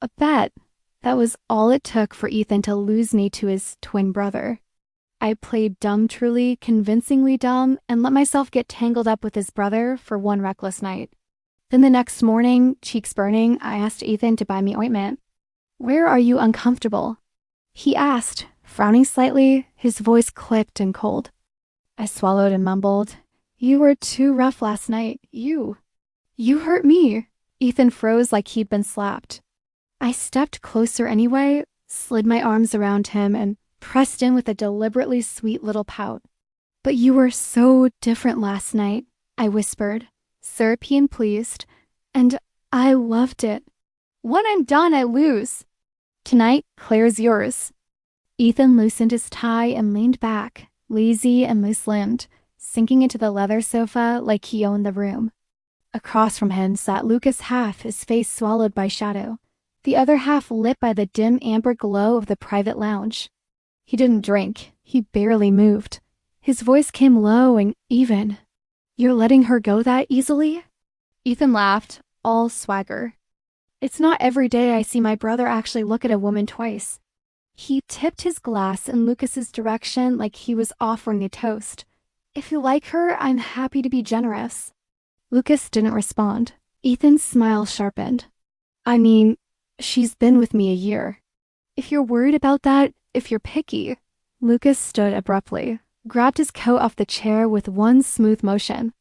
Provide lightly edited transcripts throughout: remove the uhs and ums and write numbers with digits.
A bet. That was all it took for Ethan to lose me to his twin brother. I played dumb truly, convincingly dumb, and let myself get tangled up with his brother for one reckless night. Then the next morning, cheeks burning, I asked Ethan to buy me ointment. "Where are you uncomfortable?" he asked, frowning slightly, his voice clipped and cold. I swallowed and mumbled, "You were too rough last night. You hurt me." Ethan froze like he'd been slapped. I stepped closer anyway, slid my arms around him, and pressed in with a deliberately sweet little pout. "But you were so different last night," I whispered, syrupy and pleased, "and I loved it. When I'm done, I lose. Tonight, Claire's yours." Ethan loosened his tie and leaned back, lazy and loose-limbed, sinking into the leather sofa like he owned the room. Across from him sat Lucas, half his face swallowed by shadow, the other half lit by the dim amber glow of the private lounge. He didn't drink. He barely moved. His voice came low and even. "You're letting her go that easily?" Ethan laughed, all swagger. "It's not every day I see my brother actually look at a woman twice." He tipped his glass in Lucas's direction like he was offering a toast. "If you like her, I'm happy to be generous." Lucas didn't respond. Ethan's smile sharpened. "I mean, she's been with me a year. If you're worried about that, if you're picky." Lucas stood abruptly, grabbed his coat off the chair with one smooth motion.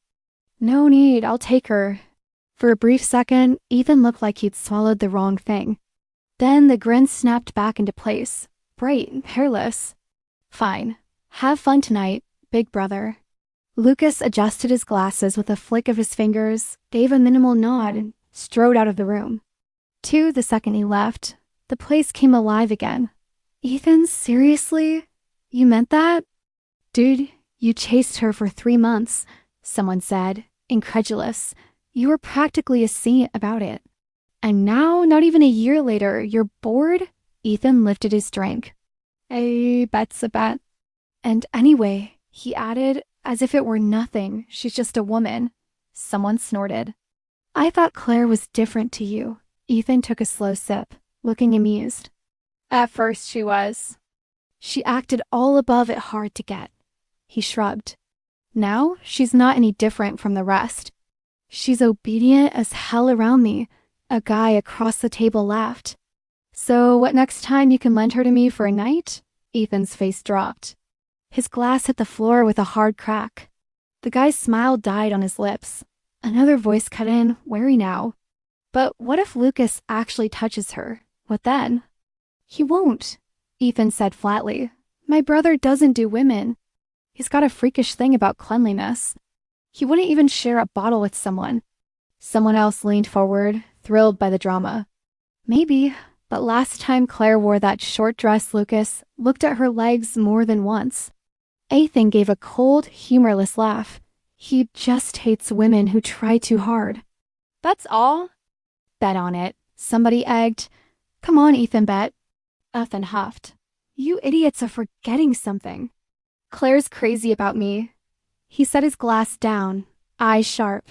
"No need, I'll take her." For a brief second, Ethan looked like he'd swallowed the wrong thing. Then the grin snapped back into place, bright, hairless. "Fine. Have fun tonight, big brother." Lucas adjusted his glasses with a flick of his fingers, gave a minimal nod, and strode out of the room. The second he left, the place came alive again. "Ethan, seriously? You meant that?" "Dude, you chased her for 3 months," someone said, incredulous. "You were practically a saint about it. And now, not even a year later, you're bored?" Ethan lifted his drink. "Hey, bet's a bet." "And anyway," he added, as if it were nothing, "she's just a woman." Someone snorted. "I thought Claire was different to you." Ethan took a slow sip, looking amused. "At first she was. She acted all above it hard to get." He shrugged. "Now she's not any different from the rest. She's obedient as hell around me." A guy across the table laughed. "So what, next time you can lend her to me for a night?" Ethan's face dropped. His glass hit the floor with a hard crack. The guy's smile died on his lips. Another voice cut in, wary now. "But what if Lucas actually touches her? What then?" "He won't," Ethan said flatly. "My brother doesn't do women. He's got a freakish thing about cleanliness. He wouldn't even share a bottle with someone." Someone else leaned forward, thrilled by the drama. "Maybe, but last time Claire wore that short dress, Lucas looked at her legs more than once." Ethan gave a cold, humorless laugh. "He just hates women who try too hard." "That's all?" "Bet on it," somebody egged. "Come on, Ethan, bet." Ethan huffed. "You idiots are forgetting something. Claire's crazy about me." He set his glass down, eyes sharp.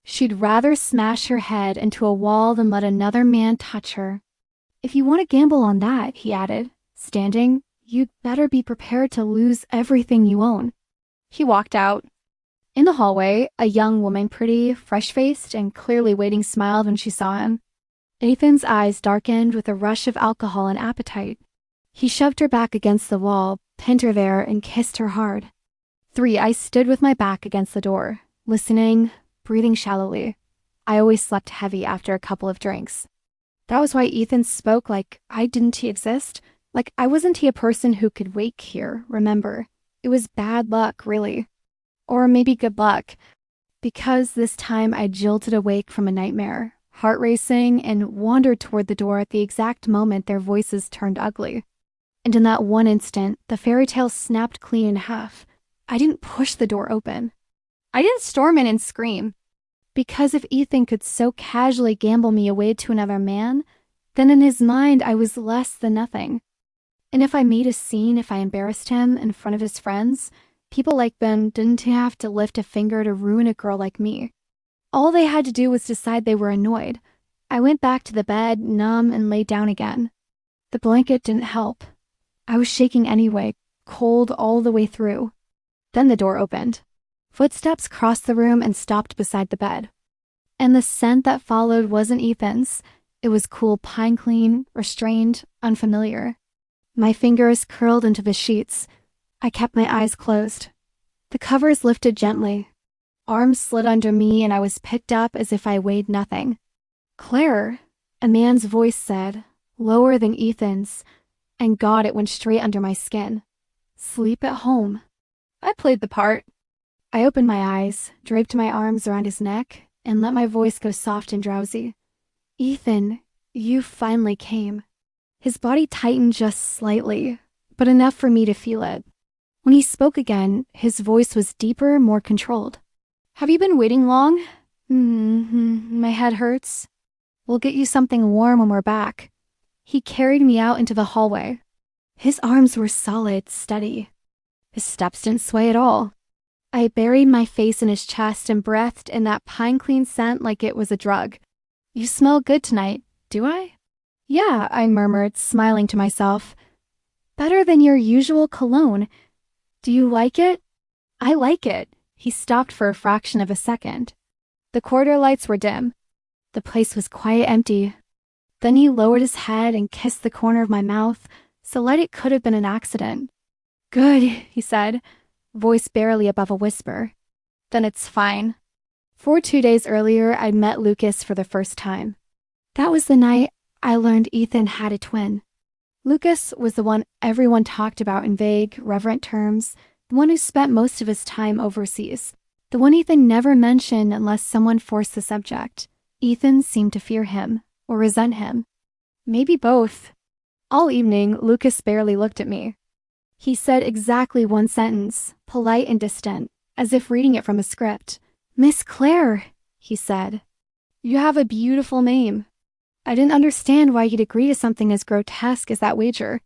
"She'd rather smash her head into a wall than let another man touch her. If you want to gamble on that," he added, standing, "you'd better be prepared to lose everything you own." He walked out. In the hallway, a young woman, pretty, fresh-faced, and clearly waiting, smiled when she saw him. Ethan's eyes darkened with a rush of alcohol and appetite. He shoved her back against the wall, pinned her there, and kissed her hard. I stood with my back against the door, listening, breathing shallowly. I always slept heavy after a couple of drinks. That was why Ethan spoke like didn't he exist? Like wasn't he a person who could wake here, remember? It was bad luck, really. Or maybe good luck. Because this time I jolted awake from a nightmare, heart racing, and wandered toward the door at the exact moment their voices turned ugly. And in that one instant, the fairy tale snapped clean in half. I didn't push the door open. I didn't storm in and scream. Because if Ethan could so casually gamble me away to another man, then in his mind I was less than nothing. And if I made a scene, if I embarrassed him in front of his friends, people like them didn't have to lift a finger to ruin a girl like me. All they had to do was decide they were annoyed. I went back to the bed, numb, and lay down again. The blanket didn't help. I was shaking anyway, cold all the way through. Then the door opened. Footsteps crossed the room and stopped beside the bed. And the scent that followed wasn't Ethan's. It was cool pine clean, restrained, unfamiliar. My fingers curled into the sheets. I kept my eyes closed. The covers lifted gently. Arms slid under me and I was picked up as if I weighed nothing. "Claire," a man's voice said, lower than Ethan's, and God, it went straight under my skin. "Sleep at home." I played the part. I opened my eyes, draped my arms around his neck, and let my voice go soft and drowsy. "Ethan, you finally came." His body tightened just slightly, but enough for me to feel it. When he spoke again, his voice was deeper, more controlled. "Have you been waiting long?" My head hurts." "We'll get you something warm when we're back." He carried me out into the hallway. His arms were solid, steady. His steps didn't sway at all. I buried my face in his chest and breathed in that pine-clean scent like it was a drug. "You smell good tonight, do I?" "Yeah," I murmured, smiling to myself. "Better than your usual cologne. Do you like it?" "I like it." He stopped for a fraction of a second. The corridor lights were dim. The place was quite empty. Then he lowered his head and kissed the corner of my mouth, so light it could have been an accident. "Good," he said, voice barely above a whisper. "Then it's fine." 2 days earlier, I'd met Lucas for the first time. That was the night I learned Ethan had a twin. Lucas was the one everyone talked about in vague, reverent terms, the one who spent most of his time overseas, the one Ethan never mentioned unless someone forced the subject. Ethan seemed to fear him, or resent him. Maybe both. All evening, Lucas barely looked at me. He said exactly one sentence, polite and distant, as if reading it from a script. "Miss Claire," he said. "You have a beautiful name." I didn't understand why he'd agree to something as grotesque as that wager,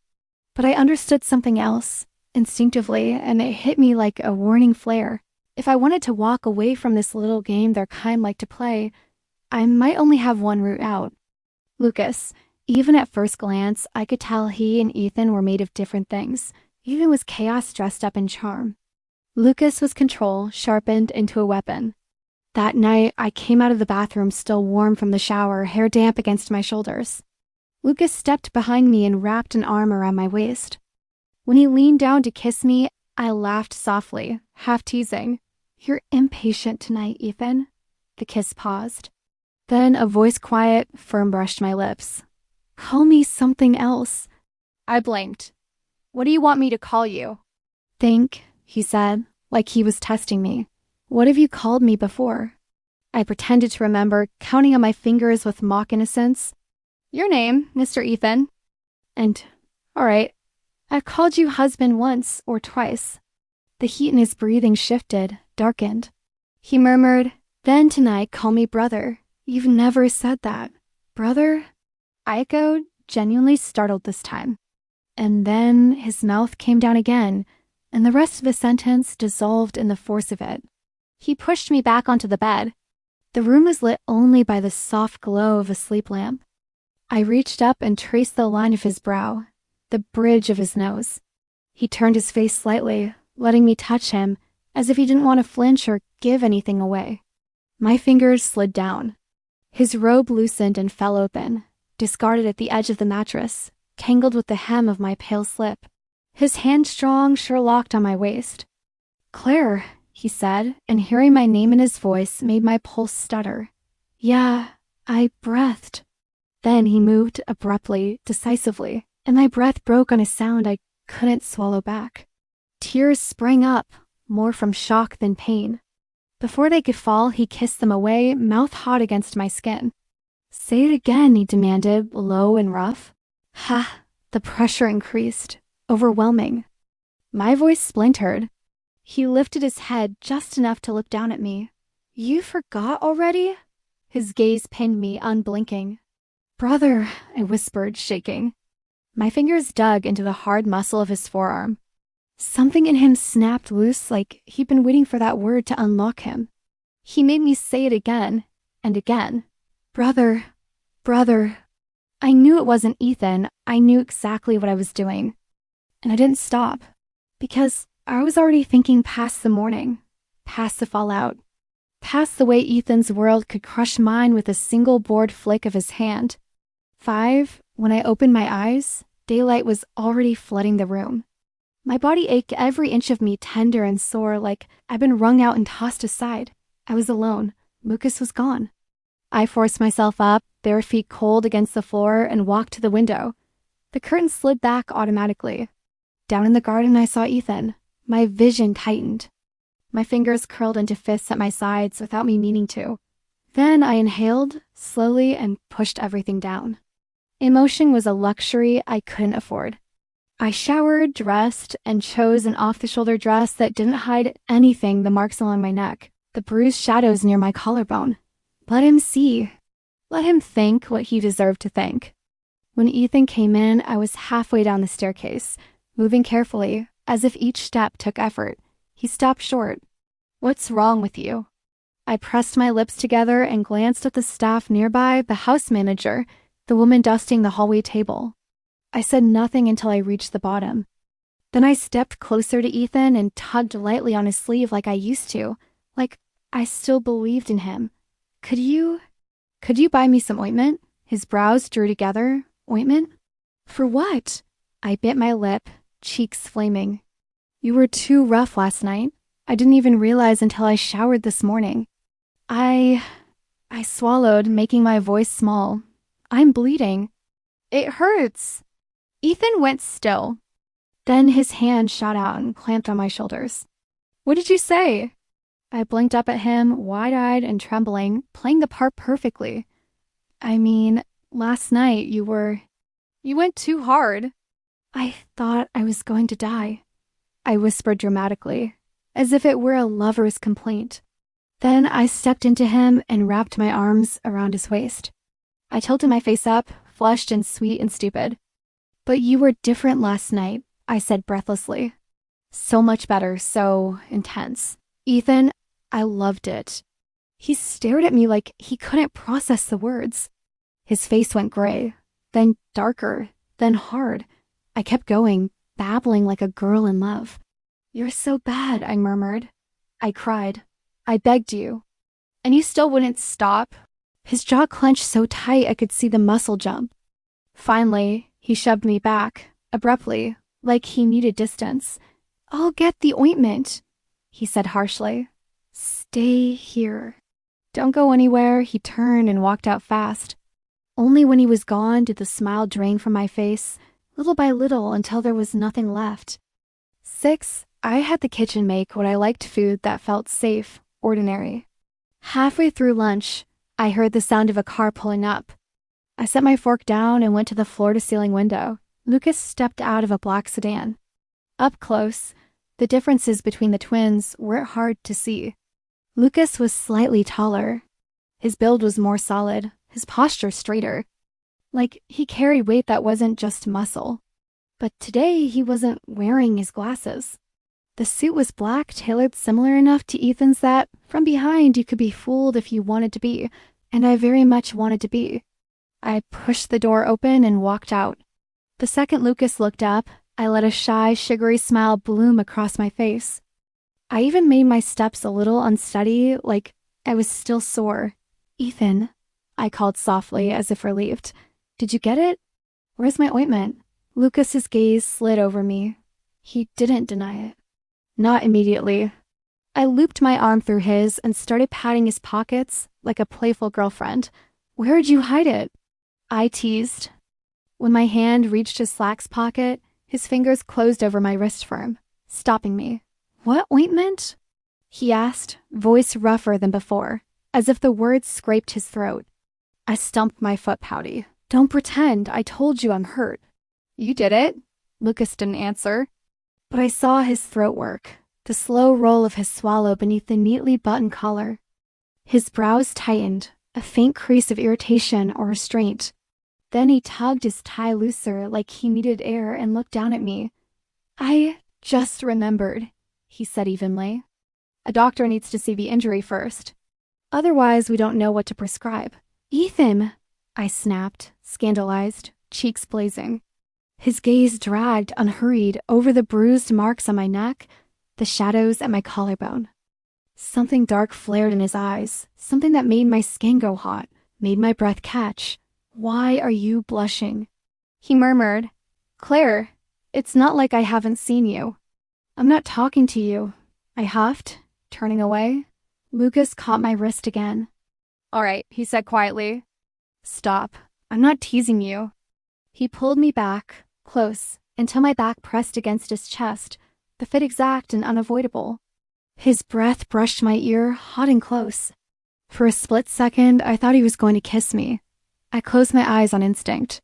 but I understood something else, instinctively, and it hit me like a warning flare. If I wanted to walk away from this little game their kind like to play, I might only have one route out. Lucas. Even at first glance, I could tell he and Ethan were made of different things. Ethan was chaos dressed up in charm. Lucas was control, sharpened into a weapon. That night, I came out of the bathroom still warm from the shower, hair damp against my shoulders. Lucas stepped behind me and wrapped an arm around my waist. When he leaned down to kiss me, I laughed softly, half teasing. "You're impatient tonight, Ethan." The kiss paused. Then a voice quiet, firm brushed my lips. "Call me something else." I blinked. "What do you want me to call you?" "Think," he said, like he was testing me. "What have you called me before?" I pretended to remember, counting on my fingers with mock innocence. "Your name, Mr. Ethan." And, "All right, I've called you husband once or twice." The heat in his breathing shifted, darkened. He murmured, "Then tonight call me brother. You've never said that." "Brother?" I echoed, genuinely startled this time. And then his mouth came down again, and the rest of the sentence dissolved in the force of it. He pushed me back onto the bed. The room was lit only by the soft glow of a sleep lamp. I reached up and traced the line of his brow, the bridge of his nose. He turned his face slightly, letting me touch him, as if he didn't want to flinch or give anything away. My fingers slid down. His robe loosened and fell open, discarded at the edge of the mattress, tangled with the hem of my pale slip. His hand strong sure locked on my waist. "Claire," he said, and hearing my name in his voice made my pulse stutter. "Yeah," I breathed. Then he moved abruptly, decisively, and my breath broke on a sound I couldn't swallow back. Tears sprang up, more from shock than pain. Before they could fall, he kissed them away, mouth hot against my skin. "Say it again," he demanded, low and rough. Ha! The pressure increased, overwhelming. My voice splintered. He lifted his head just enough to look down at me. "You forgot already?" His gaze pinned me, unblinking. "Brother," I whispered, shaking. My fingers dug into the hard muscle of his forearm. Something in him snapped loose, like he'd been waiting for that word to unlock him. He made me say it again and again. "Brother, Brother. I knew it wasn't Ethan. I knew exactly what I was doing. And I didn't stop. Because I was already thinking past the morning. Past the fallout. Past the way Ethan's world could crush mine with a single bored flick of his hand. 5, when I opened my eyes, daylight was already flooding the room. My body ached, every inch of me tender and sore, like I'd been wrung out and tossed aside. I was alone. Lucas was gone. I forced myself up, bare feet cold against the floor, and walked to the window. The curtain slid back automatically. Down in the garden, I saw Ethan. My vision tightened. My fingers curled into fists at my sides without me meaning to. Then I inhaled, slowly, and pushed everything down. Emotion was a luxury I couldn't afford. I showered, dressed, and chose an off-the-shoulder dress that didn't hide anything, the marks along my neck, the bruised shadows near my collarbone. Let him see. Let him think what he deserved to think. When Ethan came in, I was halfway down the staircase, moving carefully, as if each step took effort. He stopped short. "What's wrong with you?" I pressed my lips together and glanced at the staff nearby, the house manager, the woman dusting the hallway table. I said nothing until I reached the bottom. Then I stepped closer to Ethan and tugged lightly on his sleeve like I used to, like I still believed in him. Could you buy me some ointment?" His brows drew together. "Ointment? For what?" I bit my lip, cheeks flaming. "You were too rough last night. I didn't even realize until I showered this morning." I swallowed, making my voice small. "I'm bleeding." "It hurts." Ethan went still. Then his hand shot out and clamped on my shoulders. "What did you say?" I blinked up at him, wide-eyed and trembling, playing the part perfectly. "I mean, last night you went too hard." "I thought I was going to die," I whispered dramatically, as if it were a lover's complaint. Then I stepped into him and wrapped my arms around his waist. I tilted my face up, flushed and sweet and stupid. "But you were different last night," I said breathlessly. "So much better, so intense. Ethan, I loved it." He stared at me like he couldn't process the words. His face went gray, then darker, then hard. I kept going, babbling like a girl in love. "You're so bad," I murmured. I cried. I begged you. And you still wouldn't stop. His jaw clenched so tight I could see the muscle jump. Finally, he shoved me back, abruptly, like he needed distance. "I'll get the ointment," he said harshly. "Stay here." "Don't go anywhere." He turned and walked out fast. Only when he was gone did the smile drain from my face, little by little until there was nothing left. 6, I had the kitchen make what I liked, food that felt safe, ordinary. Halfway through lunch, I heard the sound of a car pulling up. I set my fork down and went to the floor-to-ceiling window. Lucas stepped out of a black sedan. Up close, the differences between the twins weren't hard to see. Lucas was slightly taller. His build was more solid, his posture straighter. Like he carried weight that wasn't just muscle. But today he wasn't wearing his glasses. The suit was black, tailored similar enough to Ethan's that, from behind, you could be fooled if you wanted to be, and I very much wanted to be. I pushed the door open and walked out. The second Lucas looked up, I let a shy, sugary smile bloom across my face. I even made my steps a little unsteady, like I was still sore. "Ethan," I called softly, as if relieved. "Did you get it? Where's my ointment?" Lucas's gaze slid over me. He didn't deny it. Not immediately. I looped my arm through his and started patting his pockets like a playful girlfriend. "Where'd you hide it?" I teased. When my hand reached his slacks pocket, his fingers closed over my wrist firm, stopping me. "What ointment?" he asked, voice rougher than before, as if the words scraped his throat. I stumped my foot pouty. "Don't pretend. I told you I'm hurt." "You did it." Lucas didn't answer. But I saw his throat work, the slow roll of his swallow beneath the neatly buttoned collar. His brows tightened, a faint crease of irritation or restraint. Then he tugged his tie looser like he needed air and looked down at me. "I just remembered," he said evenly. "A doctor needs to see the injury first. Otherwise, we don't know what to prescribe." "Ethan!" I snapped, scandalized, cheeks blazing. His gaze dragged, unhurried, over the bruised marks on my neck, the shadows at my collarbone. Something dark flared in his eyes, something that made my skin go hot, made my breath catch. "Why are you blushing?" He murmured. "Claire, it's not like I haven't seen you." "I'm not talking to you," I huffed, turning away. Lucas caught my wrist again. "All right," he said quietly. "Stop. I'm not teasing you." He pulled me back, close, until my back pressed against his chest, the fit exact and unavoidable. His breath brushed my ear, hot and close. For a split second, I thought he was going to kiss me. I closed my eyes on instinct.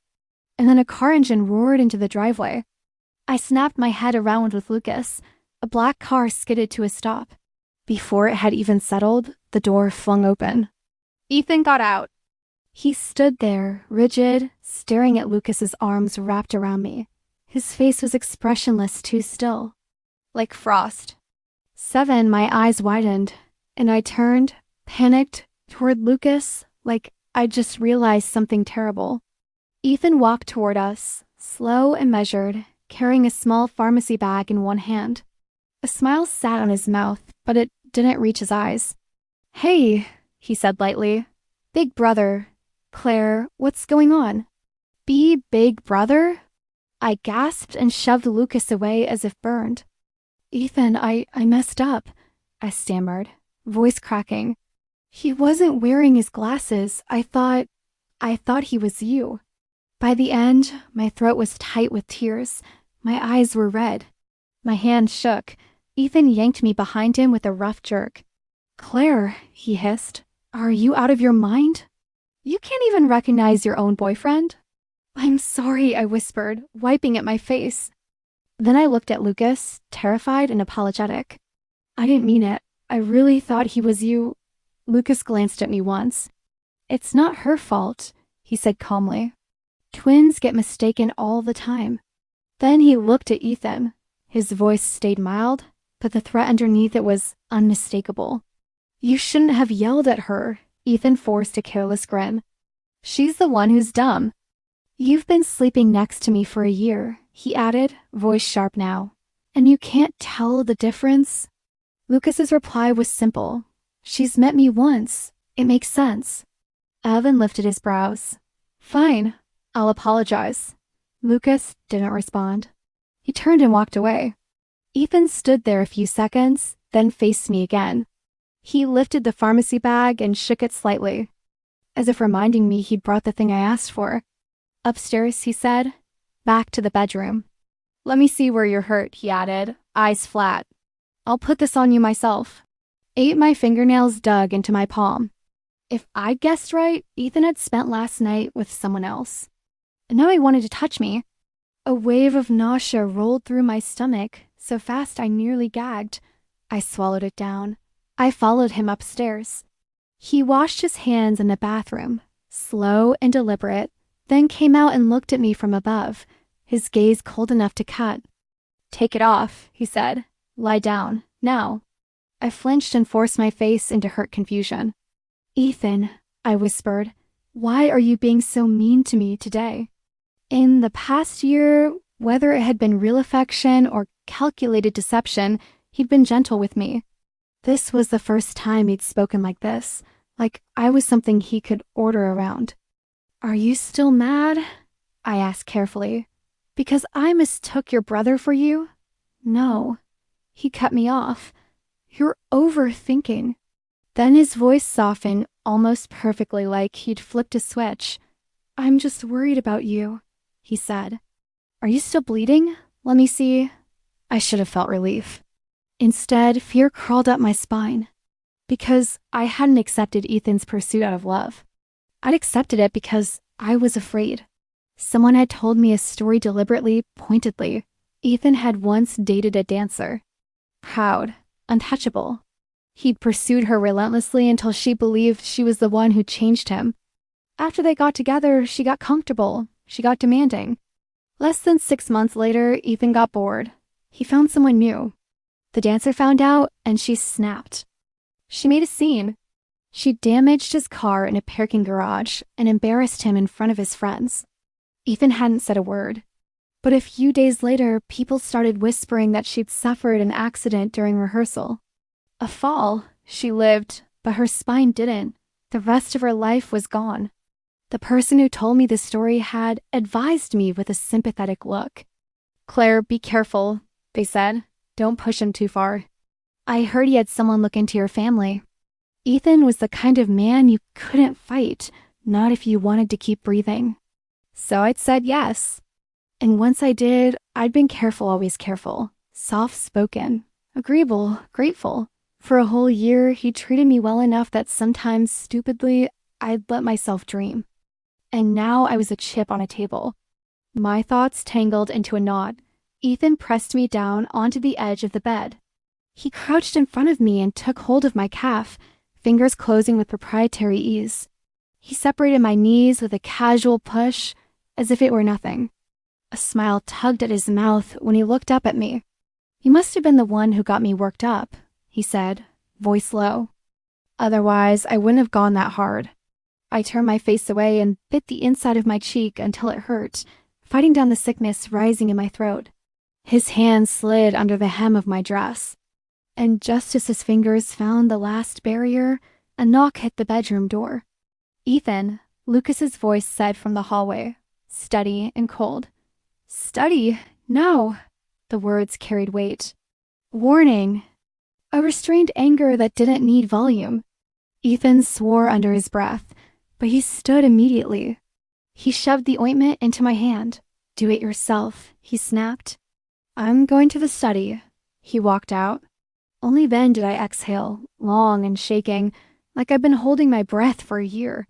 And then a car engine roared into the driveway. I snapped my head around with Lucas. A black car skidded to a stop. Before it had even settled, the door flung open. Ethan got out. He stood there, rigid, staring at Lucas's arms wrapped around me. His face was expressionless, too still. Like frost. 7, my eyes widened, and I turned, panicked, toward Lucas, like I'd just realized something terrible. Ethan walked toward us, slow and measured, carrying a small pharmacy bag in one hand. A smile sat on his mouth, but it didn't reach his eyes. "Hey," he said lightly. "Big brother. Claire, what's going on?" "Be big brother?" I gasped and shoved Lucas away as if burned. "Ethan, I messed up," I stammered, voice cracking. "He wasn't wearing his glasses. I thought he was you." By the end, my throat was tight with tears. My eyes were red. My hand shook. Ethan yanked me behind him with a rough jerk. "Claire," he hissed, "are you out of your mind? You can't even recognize your own boyfriend?" "I'm sorry," I whispered, wiping at my face. Then I looked at Lucas, terrified and apologetic. "I didn't mean it. I really thought he was you." Lucas glanced at me once. "It's not her fault," he said calmly. "Twins get mistaken all the time." Then he looked at Ethan. His voice stayed mild, but the threat underneath it was unmistakable. "You shouldn't have yelled at her," Ethan forced a careless grin. "She's the one who's dumb." "You've been sleeping next to me for a year," he added, voice sharp now. "And you can't tell the difference?" Lucas's reply was simple. "She's met me once. It makes sense." Evan lifted his brows. "Fine, I'll apologize." Lucas didn't respond. He turned and walked away. Ethan stood there a few seconds, then faced me again. He lifted the pharmacy bag and shook it slightly, as if reminding me he'd brought the thing I asked for. "Upstairs," he said. "Back to the bedroom." "Let me see where you're hurt," he added, eyes flat. "I'll put this on you myself." 8, my fingernails dug into my palm. If I'd guessed right, Ethan had spent last night with someone else. And now he wanted to touch me. A wave of nausea rolled through my stomach, so fast I nearly gagged. I swallowed it down. I followed him upstairs. He washed his hands in the bathroom, slow and deliberate, then came out and looked at me from above, his gaze cold enough to cut. "Take it off," he said. "Lie down, now." I flinched and forced my face into hurt confusion. "Ethan," I whispered, "why are you being so mean to me today?" In the past year, whether it had been real affection or calculated deception, he'd been gentle with me. This was the first time he'd spoken like this, like I was something he could order around. "Are you still mad?" I asked carefully. "Because I mistook your brother for you?" "No." He cut me off. "You're overthinking." Then his voice softened almost perfectly, like he'd flipped a switch. "I'm just worried about you," he said. "Are you still bleeding? Let me see." I should have felt relief. Instead, fear crawled up my spine. Because I hadn't accepted Ethan's pursuit out of love. I'd accepted it because I was afraid. Someone had told me a story deliberately, pointedly. Ethan had once dated a dancer. Proud, untouchable. He'd pursued her relentlessly until she believed she was the one who changed him. After they got together, she got comfortable. She got demanding. Less than 6 months later, Ethan got bored. He found someone new. The dancer found out, and she snapped. She made a scene. She damaged his car in a parking garage and embarrassed him in front of his friends. Ethan hadn't said a word. But a few days later, people started whispering that she'd suffered an accident during rehearsal. A fall. She lived, but her spine didn't. The rest of her life was gone. The person who told me the story had advised me with a sympathetic look. "Claire, be careful," they said. "Don't push him too far. I heard he had someone look into your family." Ethan was the kind of man you couldn't fight, not if you wanted to keep breathing. So I'd said yes. And once I did, I'd been careful, always careful. Soft-spoken, agreeable, grateful. For a whole year, he treated me well enough that sometimes, stupidly, I'd let myself dream. And now I was a chip on a table. My thoughts tangled into a knot. Ethan pressed me down onto the edge of the bed. He crouched in front of me and took hold of my calf, fingers closing with proprietary ease. He separated my knees with a casual push, as if it were nothing. A smile tugged at his mouth when he looked up at me. "You must have been the one who got me worked up," he said, voice low. "Otherwise, I wouldn't have gone that hard." I turned my face away and bit the inside of my cheek until it hurt, fighting down the sickness rising in my throat. His hand slid under the hem of my dress. And just as his fingers found the last barrier, a knock hit the bedroom door. "Ethan," Lucas's voice said from the hallway, steady and cold. "Study? No." The words carried weight. "Warning." A restrained anger that didn't need volume. Ethan swore under his breath, but he stood immediately. He shoved the ointment into my hand. "Do it yourself," he snapped. "I'm going to the study." He walked out. Only then did I exhale, long and shaking, like I'd been holding my breath for a year.